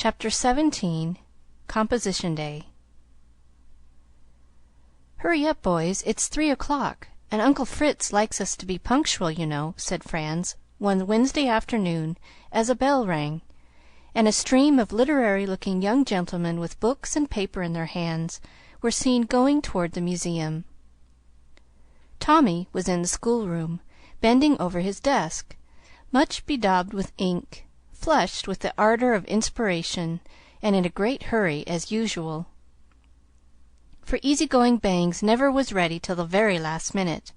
Chapter 17. Composition Day. "Hurry up, boys, it's 3 o'clock, and Uncle Fritz likes us to be punctual, you know," said Franz, one Wednesday afternoon, as a bell rang, and a stream of literary-looking young gentlemen with books and paper in their hands were seen going toward the museum. Tommy was in the schoolroom, bending over his desk, much bedaubed with ink, flushed with the ardor of inspiration, and in a great hurry, as usual, for easy-going Bangs never was ready till the very last minute.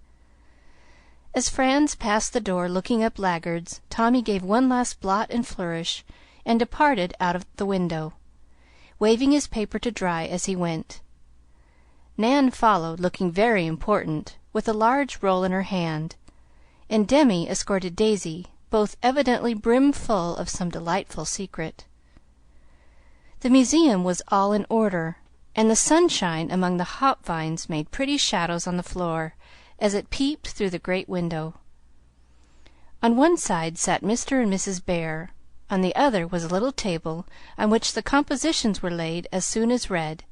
As Franz passed the door looking up laggards, Tommy gave one last blot and flourish, and departed out of the window, waving his paper to dry as he went. Nan followed, looking very important, with a large roll in her hand, and Demi escorted Daisy, both evidently brimful of some delightful secret. The museum was all in order, and the sunshine among the hop vines made pretty shadows on the floor as it peeped through the great window. On one side sat Mr. and Mrs. Bear, on the other was a little table on which the compositions were laid as soon as read,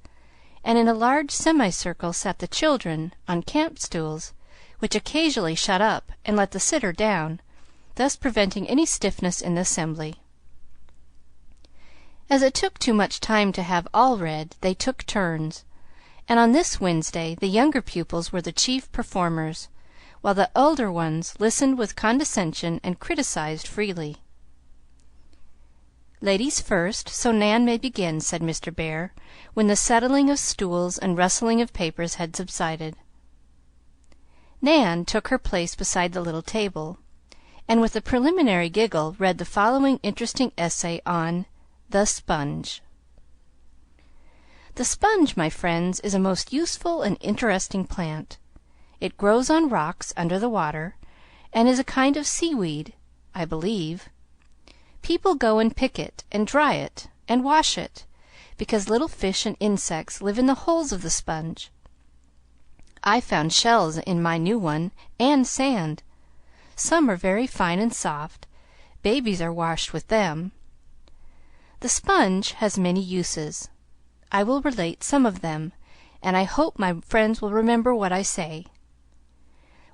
and in a large semicircle sat the children on camp-stools, which occasionally shut up and let the sitter down, thus preventing any stiffness in the assembly. As it took too much time to have all read, they took turns, and on this Wednesday the younger pupils were the chief performers, while the elder ones listened with condescension and criticized freely. "Ladies first, so Nan may begin," said Mr. Bear, when the settling of stools and rustling of papers had subsided. Nan took her place beside the little table, and with a preliminary giggle read the following interesting essay on the sponge. "The sponge, my friends, is a most useful and interesting plant. It grows on rocks under the water, and is a kind of seaweed, I believe. People go and pick it, and dry it, and wash it, because little fish and insects live in the holes of the sponge. I found shells in my new one, and sand. Some are very fine and soft. Babies are washed with them. The sponge has many uses. I will relate some of them, and I hope my friends will remember what I say.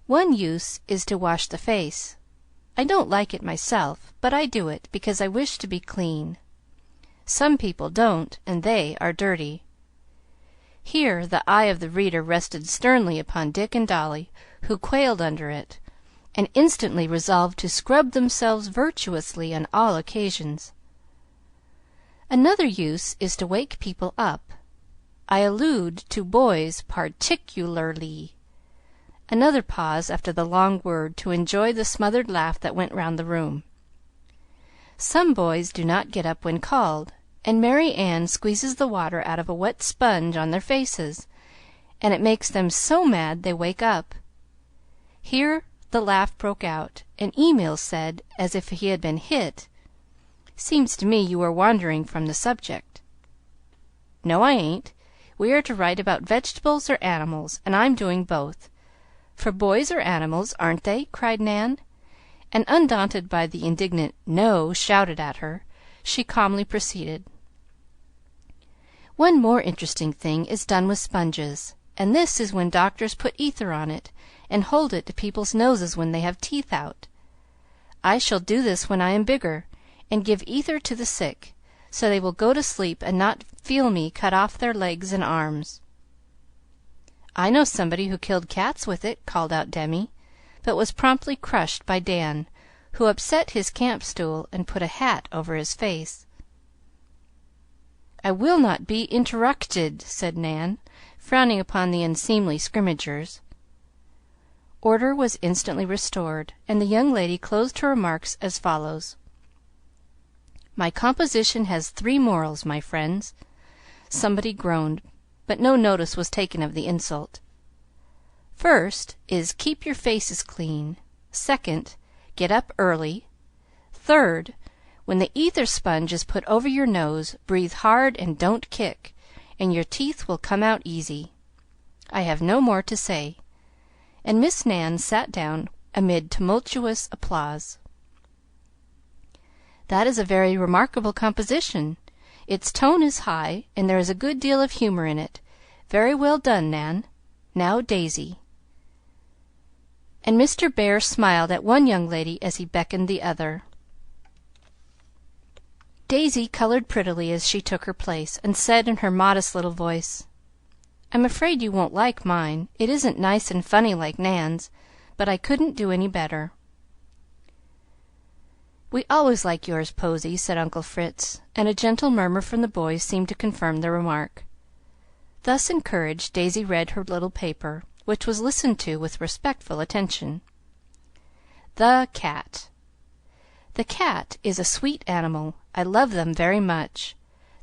One use is to wash the face. I don't like it myself, but I do it because I wish to be clean. Some people don't, and they are dirty." Here the eye of the reader rested sternly upon Dick and Dolly, who quailed under it, and instantly resolved to scrub themselves virtuously on all occasions. "Another use is to wake people up. I allude to boys particularly." Another pause after the long word to enjoy the smothered laugh that went round the room. "Some boys do not get up when called, and Mary Ann squeezes the water out of a wet sponge on their faces, and it makes them so mad they wake up." Here the laugh broke out, and Emil said, as if he had been hit, "Seems to me you are wandering from the subject." "No, I ain't. We are to write about vegetables or animals, and I'm doing both. For boys are animals, aren't they?" cried Nan, and undaunted by the indignant "No" shouted at her, she calmly proceeded. "One more interesting thing is done with sponges, and this is when doctors put ether on it and hold it to people's noses when they have teeth out. I shall do this when I am bigger, and give ether to the sick, so they will go to sleep and not feel me cut off their legs and arms." "I know somebody who killed cats with it," called out Demi, but was promptly crushed by Dan, who upset his camp-stool and put a hat over his face. "I will not be interrupted," said Nan, frowning upon the unseemly scrimmagers. Order was instantly restored, and the young lady closed her remarks as follows: "My composition has 3 morals, my friends." Somebody groaned, but no notice was taken of the insult. "First is, keep your faces clean. Second, get up early. Third, when the ether sponge is put over your nose, breathe hard and don't kick, and your teeth will come out easy. I have no more to say." And Miss Nan sat down amid tumultuous applause. "That is a very remarkable composition. Its tone is high, and there is a good deal of humor in it. Very well done, Nan. Now, Daisy." And Mr. Bear smiled at one young lady as he beckoned the other. Daisy colored prettily as she took her place, and said in her modest little voice, "I'm afraid you won't like mine. It isn't nice and funny like Nan's, but I couldn't do any better." "We always like yours, Posy," said Uncle Fritz, and a gentle murmur from the boys seemed to confirm the remark. Thus encouraged, Daisy read her little paper, which was listened to with respectful attention. The Cat. The cat is a sweet animal. I love them very much.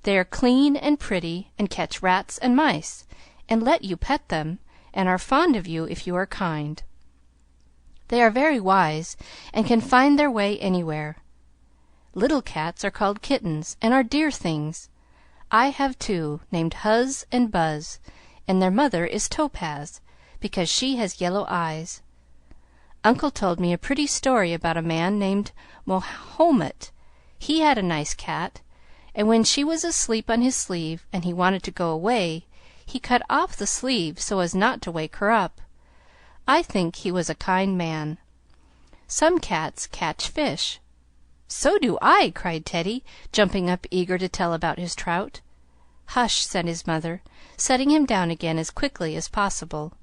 They are clean and pretty, and catch rats and mice, and let you pet them, and are fond of you if you are kind. They are very wise, and can find their way anywhere. Little cats are called kittens, and are dear things. I have two, named Huzz and Buzz, and their mother is Topaz, because she has yellow eyes. Uncle told me a pretty story about a man named Mahomet. He had a nice cat, and when she was asleep on his sleeve, and he wanted to go away, he cut off the sleeve so as not to wake her up. I think he was a kind man. Some cats catch fish." "So do I!" cried Teddy, jumping up eager to tell about his trout. "Hush!" said his mother, setting him down again as quickly as possible,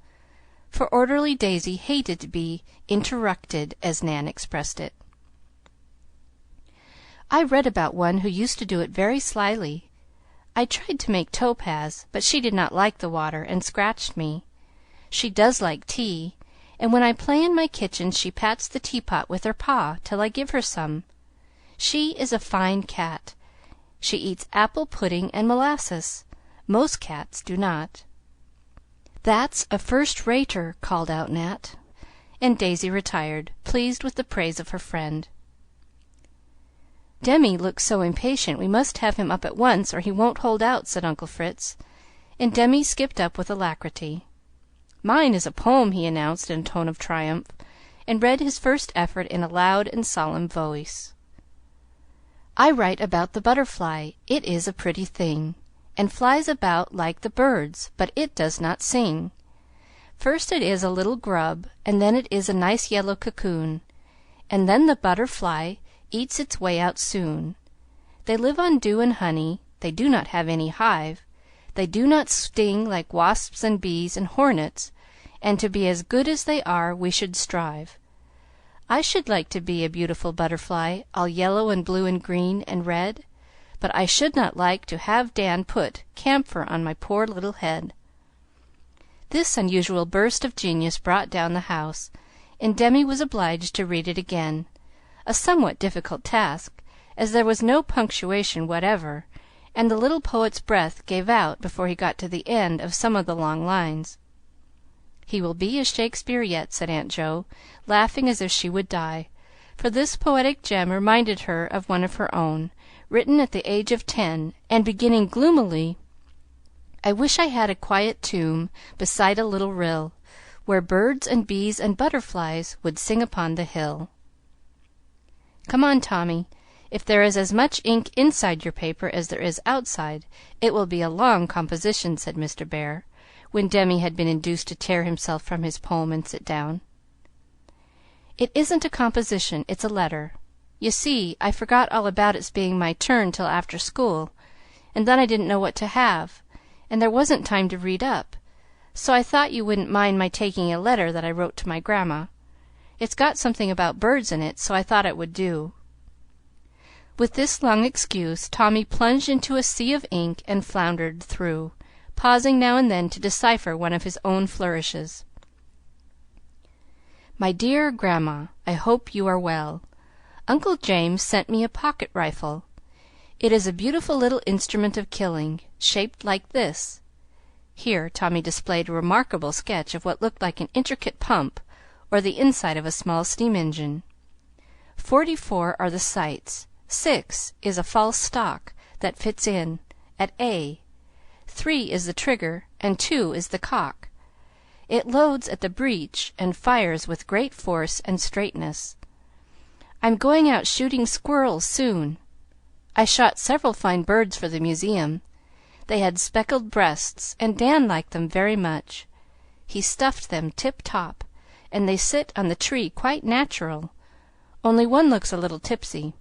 for orderly Daisy hated to be interrupted, as Nan expressed it. "I read about one who used to do it very slyly. I tried to make Topaz, but she did not like the water, and scratched me. She does like tea, and when I play in my kitchen she pats the teapot with her paw till I give her some. She is a fine cat. She eats apple pudding and molasses. Most cats do not." "That's a first-rater," called out Nat, and Daisy retired, pleased with the praise of her friend. "Demi looks so impatient we must have him up at once, or he won't hold out," said Uncle Fritz, and Demi skipped up with alacrity. "Mine is a poem," he announced in a tone of triumph, and read his first effort in a loud and solemn voice. "I write about the butterfly. It is a pretty thing, and flies about like the birds, but it does not sing. First it is a little grub, and then it is a nice yellow cocoon, and then the butterfly eats its way out soon. They live on dew and honey. They do not have any hive. They do not sting like wasps and bees and hornets, and to be as good as they are we should strive. I should like to be a beautiful butterfly, all yellow and blue and green and red, but I should not like to have Dan put camphor on my poor little head." This unusual burst of genius brought down the house, and Demi was obliged to read it again, a somewhat difficult task, as there was no punctuation whatever, and the little poet's breath gave out before he got to the end of some of the long lines. "He will be a Shakespeare yet," said Aunt Jo, laughing as if she would die, for this poetic gem reminded her of one of her own, written at the age of 10, and beginning gloomily, "I wish I had a quiet tomb beside a little rill, where birds and bees and butterflies would sing upon the hill." "Come on, Tommy. If there is as much ink inside your paper as there is outside, it will be a long composition," said Mr. Bear, when Demi had been induced to tear himself from his poem and sit down. "It isn't a composition, it's a letter. You see, I forgot all about its being my turn till after school, and then I didn't know what to have, and there wasn't time to read up, so I thought you wouldn't mind my taking a letter that I wrote to my grandma. It's got something about birds in it, so I thought it would do." With this long excuse, Tommy plunged into a sea of ink and floundered through, pausing now and then to decipher one of his own flourishes. "My dear Grandma, I hope you are well. Uncle James sent me a pocket rifle. It is a beautiful little instrument of killing, shaped like this." Here Tommy displayed a remarkable sketch of what looked like an intricate pump, or the inside of a small steam engine. 44 are the sights. 6 is a false stock that fits in at A. 3 is the trigger, and 2 is the cock. It loads at the breech and fires with great force and straightness. I'm going out shooting squirrels soon. I shot several fine birds for the museum. They had speckled breasts, and Dan liked them very much. He stuffed them tip-top, and they sit on the tree quite natural, only one looks a little tipsy.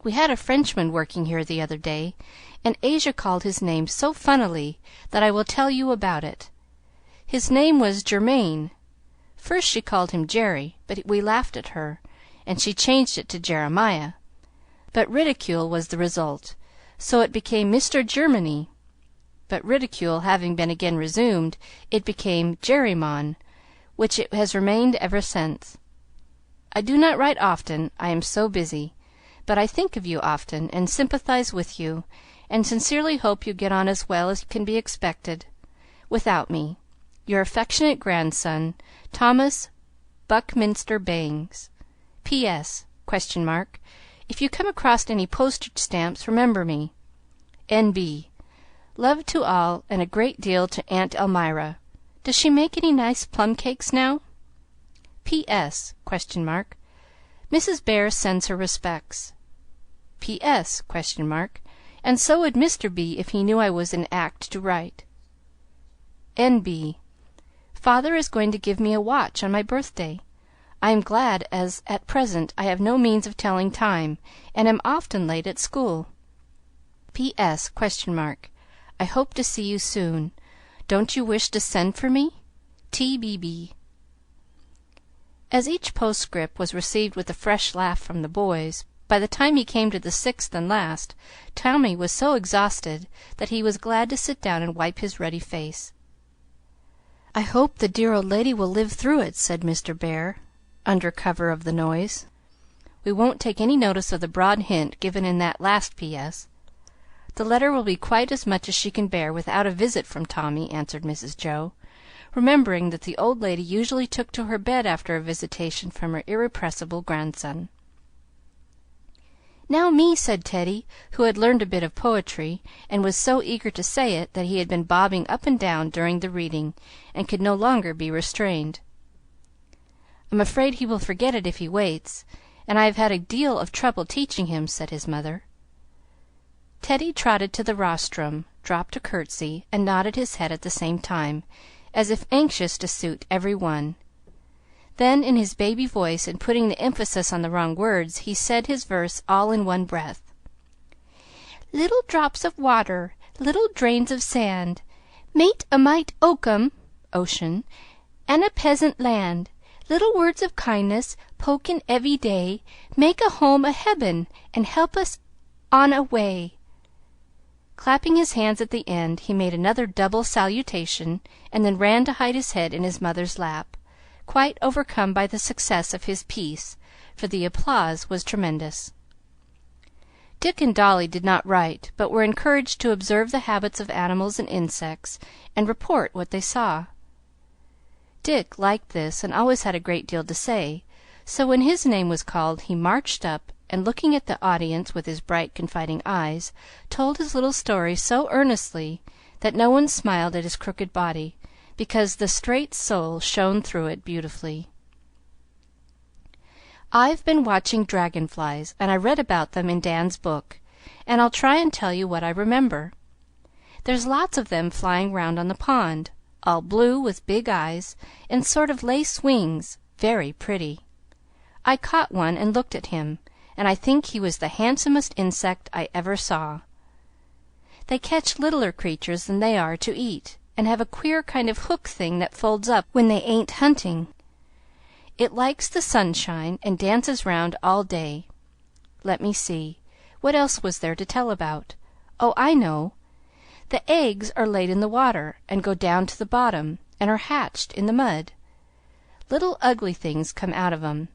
We had a Frenchman working here the other day, and Asia called his name so funnily that I will tell you about it. His name was Germain. First she called him Jerry, but we laughed at her, and she changed it to Jeremiah. But ridicule was the result, so it became Mr. Germany. But ridicule having been again resumed, it became Jerrymon, which it has remained ever since. I do not write often, I am so busy, but I think of you often, and sympathize with you, and sincerely hope you get on as well as can be expected, without me. Your affectionate grandson, Thomas Buckminster Bangs. P.S. ? If you come across any postage stamps, remember me. N.B. Love to all, and a great deal to Aunt Elmira. Does she make any nice plum cakes now? P.S. ? Mrs. Bear sends her respects. P.S. ? And so would Mr. B. if he knew I was in act to write. N.B. Father is going to give me a watch on my birthday. I am glad, as at present I have no means of telling time, and am often late at school. P.S. ? I hope to see you soon. Don't you wish to send for me? T.B.B. As each postscript was received with a fresh laugh from the boys, by the time he came to the sixth and last, Tommy was so exhausted that he was glad to sit down and wipe his ruddy face. "I hope the dear old lady will live through it," said Mr. Bear, under cover of the noise. "We won't take any notice of the broad hint given in that last P.S. The letter will be quite as much as she can bear without a visit from Tommy," answered Mrs. Joe, remembering that the old lady usually took to her bed after a visitation from her irrepressible grandson. "Now me," said Teddy, who had learned a bit of poetry, and was so eager to say it that he had been bobbing up and down during the reading, and could no longer be restrained. "I'm afraid he will forget it if he waits, and I have had a deal of trouble teaching him," said his mother. Teddy trotted to the rostrum, dropped a curtsy, and nodded his head at the same time, as if anxious to suit every one. Then, in his baby voice, and putting the emphasis on the wrong words, he said his verse all in one breath: "Little drops of water, little drains of sand, mate a mite oakum (ocean) and a peasant land. Little words of kindness, pokin' every day, make a home a heaven, and help us on a way." Clapping his hands at the end, he made another double salutation, and then ran to hide his head in his mother's lap, quite overcome by the success of his piece, for the applause was tremendous. Dick and Dolly did not write, but were encouraged to observe the habits of animals and insects, and report what they saw. Dick liked this, and always had a great deal to say, so when his name was called he marched up, and looking at the audience with his bright, confiding eyes, told his little story so earnestly that no one smiled at his crooked body, because the straight soul shone through it beautifully. "I've been watching dragonflies, and I read about them in Dan's book, and I'll try and tell you what I remember. There's lots of them flying round on the pond, all blue with big eyes, and sort of lace wings, very pretty. I caught one and looked at him, and I think he was the handsomest insect I ever saw. They catch littler creatures than they are to eat, and have a queer kind of hook thing that folds up when they ain't hunting. It likes the sunshine, and dances round all day. Let me see, what else was there to tell about? Oh, I know. The eggs are laid in the water, and go down to the bottom, and are hatched in the mud. Little ugly things come out of 'em.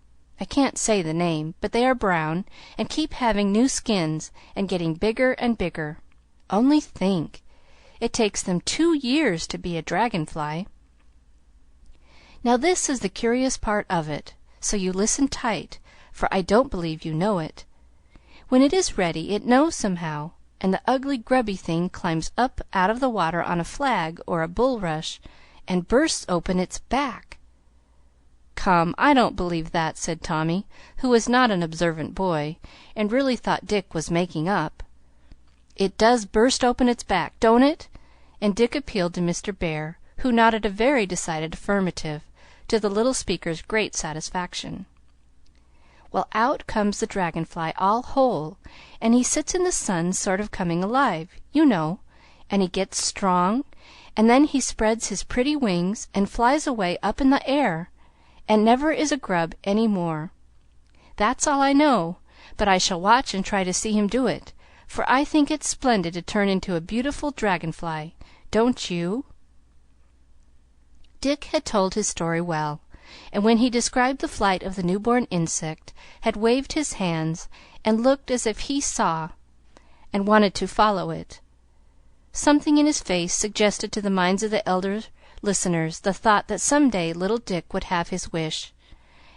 I can't say the name, but they are brown, and keep having new skins, and getting bigger and bigger. Only think! It takes them 2 years to be a dragonfly. Now this is the curious part of it, so you listen tight, for I don't believe you know it. When it is ready, it knows somehow, and the ugly grubby thing climbs up out of the water on a flag or a bulrush, and bursts open its back. "Come, I don't believe that," said Tommy, who was not an observant boy, and really thought Dick was making up. "It does burst open its back, don't it?" and Dick appealed to Mr. Bear, who nodded a very decided affirmative, to the little speaker's great satisfaction. Well, out comes the Dragon fly all whole, and he sits in the sun sort of coming alive, you know, and he gets strong, and then he spreads his pretty wings and flies away up in the air, and never is a grub any more. That's all I know, but I shall watch and try to see him do it, for I think it's splendid to turn into a beautiful dragon fly. Don't you?" Dick had told his story well, and when he described the flight of the newborn insect, had waved his hands and looked as if he saw and wanted to follow it. Something in his face suggested to the minds of the elder listeners the thought that some day little Dick would have his wish,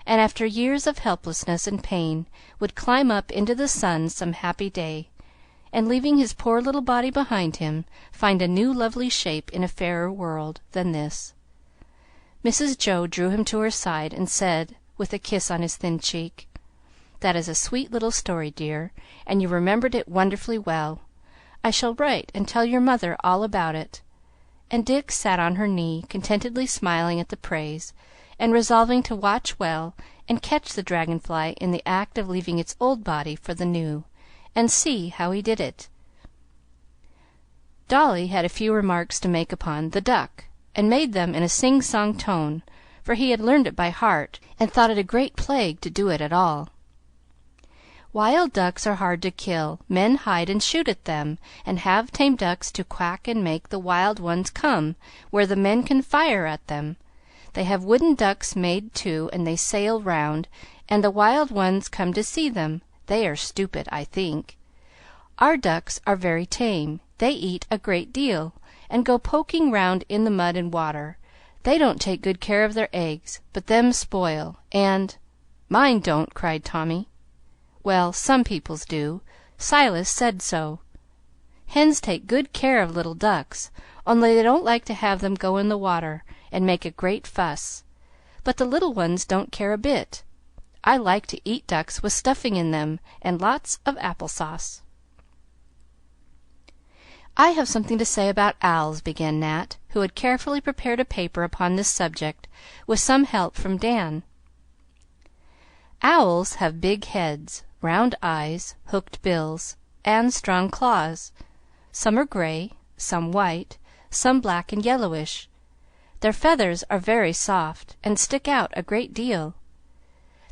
and after years of helplessness and pain would climb up into the sun some happy day, and leaving his poor little body behind him, find a new lovely shape in a fairer world than this. Mrs. Joe drew him to her side and said, with a kiss on his thin cheek, "That is a sweet little story, dear, and you remembered it wonderfully well. I shall write and tell your mother all about it." And Dick sat on her knee, contentedly smiling at the praise, and resolving to watch well and catch the dragon fly in the act of leaving its old body for the new, and see how he did it. Dolly had a few remarks to make upon "the duck," and made them in a sing-song tone, for he had learned it by heart, and thought it a great plague to do it at all. "Wild ducks are hard to kill. Men hide and shoot at them, and have tame ducks to quack and make the wild ones come where the men can fire at them. They have wooden ducks made, too, and they sail round, and the wild ones come to see them. They are stupid, I think. Our ducks are very tame. They eat a great deal, and go poking round in the mud and water. They don't take good care of their eggs, but them spoil, and—" "Mine don't!" cried Tommy. "Well, some people's do. Silas said so. Hens take good care of little ducks, only they don't like to have them go in the water and make a great fuss. But the little ones don't care a bit. I like to eat ducks with stuffing in them, and lots of apple sauce." "I have something to say about owls," began Nat, who had carefully prepared a paper upon this subject, with some help from Dan. "Owls have big heads, round eyes, hooked bills, and strong claws. Some are gray, some white, some black and yellowish. Their feathers are very soft, and stick out a great deal.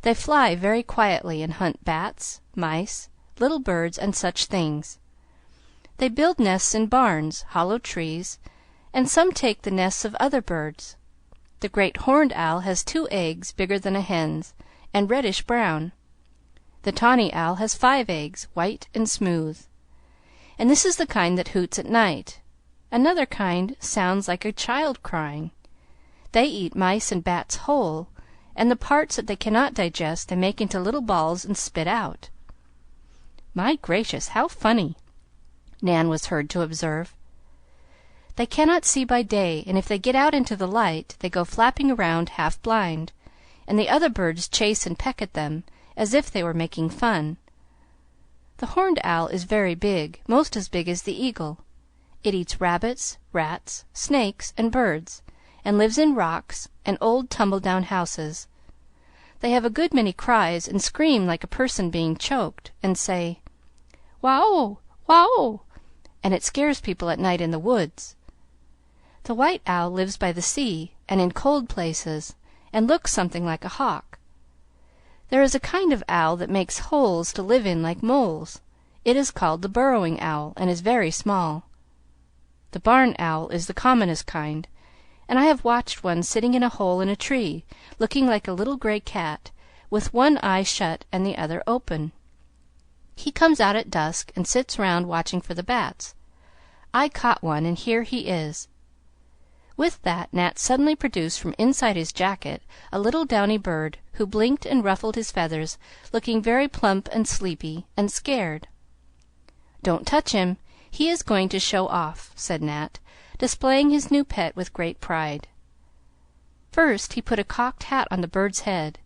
They fly very quietly and hunt bats, mice, little birds, and such things. They build nests in barns, hollow trees, and some take the nests of other birds. The great horned owl has 2 eggs bigger than a hen's, and reddish brown. The tawny owl has 5 eggs, white and smooth. And this is the kind that hoots at night. Another kind sounds like a child crying. They eat mice and bats whole, and the parts that they cannot digest they make into little balls and spit out." "My gracious, how funny!" Nan was heard to observe. "They cannot see by day, and if they get out into the light they go flapping around half blind, and the other birds chase and peck at them, as if they were making fun. The horned owl is very big, most as big as the eagle. It eats rabbits, rats, snakes, and birds, and lives in rocks and old tumble-down houses. They have a good many cries, and scream like a person being choked, and say, 'Wow! Wow!' and it scares people at night in the woods. The white owl lives by the sea and in cold places, and looks something like a hawk. There is a kind of owl that makes holes to live in like moles. It is called the burrowing owl, and is very small. The barn owl is the commonest kind, and I have watched one sitting in a hole in a tree, looking like a little gray cat, with one eye shut and the other open. He comes out at dusk and sits round watching for the bats. I caught one, and here he is." With that Nat suddenly produced from inside his jacket a little downy bird, who blinked and ruffled his feathers, looking very plump and sleepy and scared. "Don't touch him. He is going to show off," said Nat, displaying his new pet with great pride. First he put a cocked hat on the bird's head,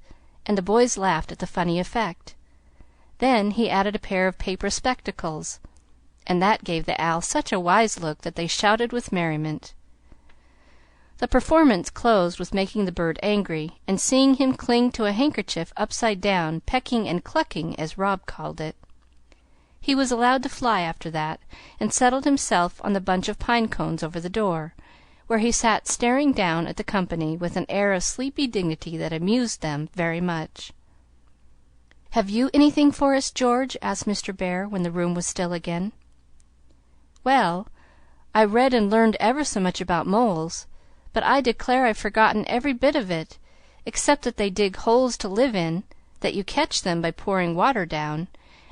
and the boys laughed at the funny effect. Then he added a pair of paper spectacles, and that gave the owl such a wise look that they shouted with merriment. The performance closed with making the bird angry, and seeing him cling to a handkerchief upside down, pecking and clucking, as Rob called it. He was allowed to fly after that, and settled himself on the bunch of pine cones over the door, where he sat staring down at the company with an air of sleepy dignity that amused them very much. "Have you anything for us, George?" asked Mr. Bear, when the room was still again. "Well, I read and learned ever so much about moles, but I declare I've forgotten every bit of it, except that they dig holes to live in, that you catch them by pouring water down,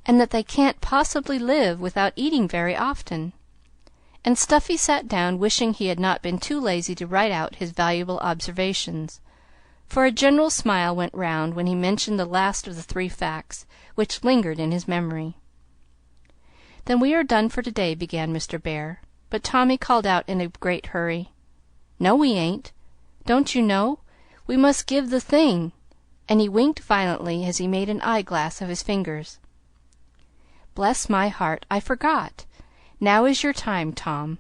and that they can't possibly live without eating very often." And Stuffy sat down, wishing he had not been too lazy to write out his valuable observations, for a general smile went round when he mentioned the last of the 3 facts, which lingered in his memory. "Then we are done for to-day," began Mr. Bear, but Tommy called out in a great hurry, "No, we ain't. Don't you know? We must give the thing," and he winked violently as he made an eyeglass of his fingers. "Bless my heart, I forgot! Now is your time, Tom."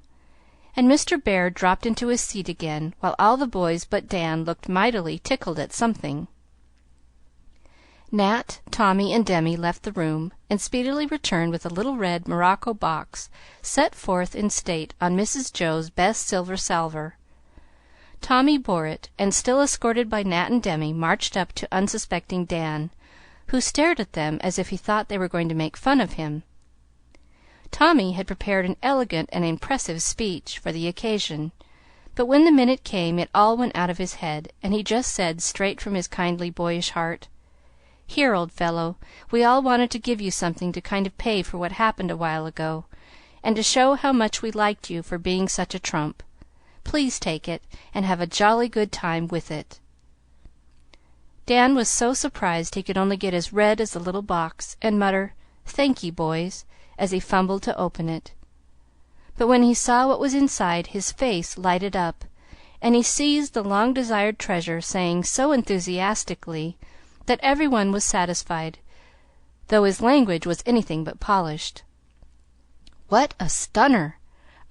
And Mr. Bear dropped into his seat again, while all the boys but Dan looked mightily tickled at something. Nat, Tommy, and Demi left the room, and speedily returned with a little red morocco box set forth in state on Mrs. Joe's best silver salver. Tommy bore it, and, still escorted by Nat and Demi, marched up to unsuspecting Dan, who stared at them as if he thought they were going to make fun of him. Tommy had prepared an elegant and impressive speech for the occasion, but when the minute came it all went out of his head, and he just said, straight from his kindly boyish heart, "Here, old fellow, we all wanted to give you something to kind of pay for what happened a while ago, and to show how much we liked you for being such a trump. Please take it, and have a jolly good time with it." Dan was so surprised he could only get as red as the little box, and mutter, "Thank ye, boys," as he fumbled to open it. But when he saw what was inside, his face lighted up, and he seized the long-desired treasure, saying so enthusiastically that every one was satisfied, though his language was anything but polished, "What a stunner!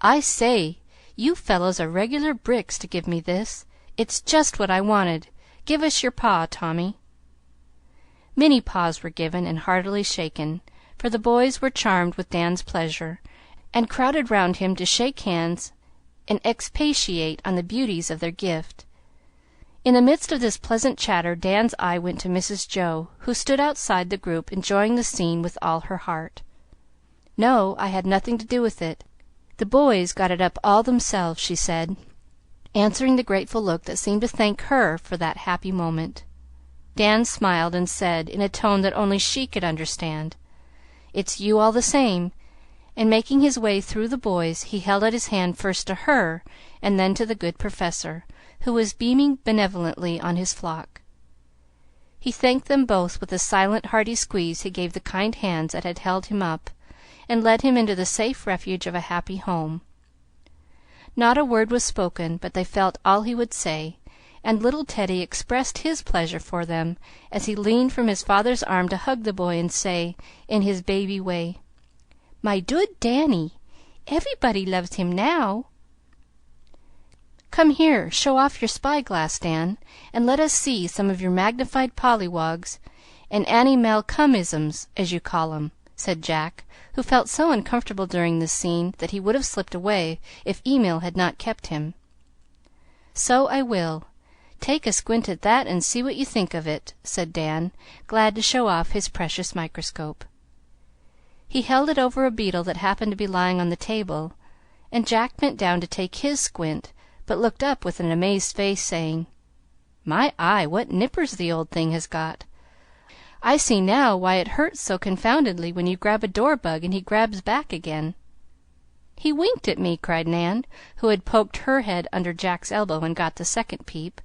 I say, you fellows are regular bricks to give me this. It's just what I wanted. Give us your paw, Tommy." Many paws were given and heartily shaken, for the boys were charmed with Dan's pleasure, and crowded round him to shake hands and expatiate on the beauties of their gift. In the midst of this pleasant chatter Dan's eye went to Mrs. Joe, who stood outside the group enjoying the scene with all her heart. "No, I had nothing to do with it. The boys got it up all themselves," she said, answering the grateful look that seemed to thank her for that happy moment. Dan smiled and said, in a tone that only she could understand, "It's you all the same," and making his way through the boys, he held out his hand first to her and then to the good Professor, who was beaming benevolently on his flock. He thanked them both with a silent, hearty squeeze he gave the kind hands that had held him up, and led him into the safe refuge of a happy home. Not a word was spoken, but they felt all he would say, and little Teddy expressed his pleasure for them as he leaned from his father's arm to hug the boy and say, in his baby way, "My dood Danny! Everybody loves him now." "Come here, show off your spy-glass, Dan, and let us see some of your magnified pollywogs and Annie-Malcolmisms, as you call 'em," said Jack, who felt so uncomfortable during this scene that he would have slipped away if Emil had not kept him. "So I will. Take a squint at that and see what you think of it," said Dan, glad to show off his precious microscope. He held it over a beetle that happened to be lying on the table, and Jack bent down to take his squint, but looked up with an amazed face, saying, "My eye, what nippers the old thing has got! I see now why it hurts so confoundedly when you grab a door bug and he grabs back again." "He winked at me!" cried Nan, who had poked her head under Jack's elbow and got the second peep.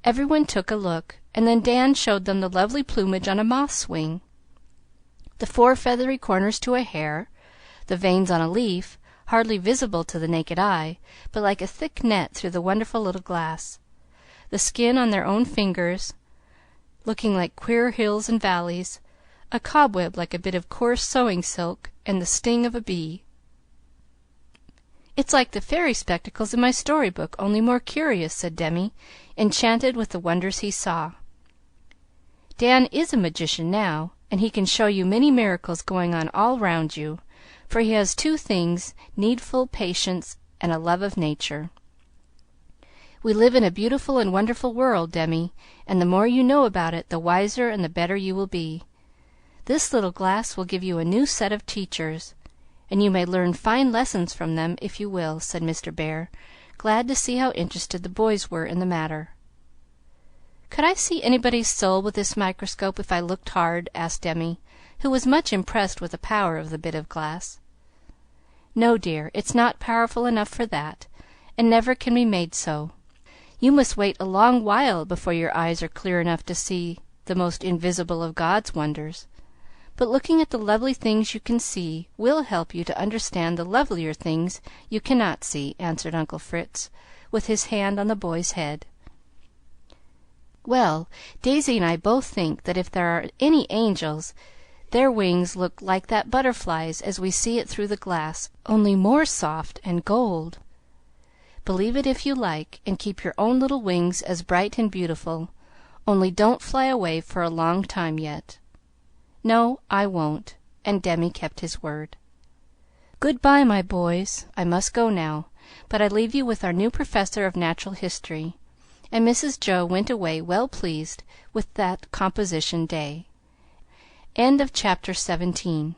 Every one took a look, and then Dan showed them the lovely plumage on a moth's wing, the 4 feathery corners to a hair, the veins on a leaf, hardly visible to the naked eye, but like a thick net through the wonderful little glass, the skin on their own fingers, looking like queer hills and valleys, a cobweb like a bit of coarse sewing silk, and the sting of a bee. "It's like the fairy spectacles in my story book, only more curious," said Demy, enchanted with the wonders he saw. "Dan is a magician now, and he can show you many miracles going on all round you, for he has two things needful, patience and a love of nature. We live in a beautiful and wonderful world, Demy, and the more you know about it, the wiser and the better you will be. This little glass will give you a new set of teachers, and you may learn fine lessons from them if you will," said Mr. Bear, glad to see how interested the boys were in the matter. "Could I see anybody's soul with this microscope if I looked hard?" asked Demy, who was much impressed with the power of the bit of glass. "No, dear, it's not powerful enough for that, and never can be made so. You must wait a long while before your eyes are clear enough to see the most invisible of God's wonders. But looking at the lovely things you can see will help you to understand the lovelier things you cannot see," answered Uncle Fritz, with his hand on the boy's head. "Well, Daisy and I both think that if there are any angels, their wings look like that butterfly's as we see it through the glass, only more soft and gold. Believe it if you like, and keep your own little wings as bright and beautiful, only don't fly away for a long time yet." "No, I won't," and Demy kept his word. "Good bye, my boys. I must go now, but I leave you with our new professor of natural history," and Mrs. Joe went away well pleased with that composition day. Chapter 17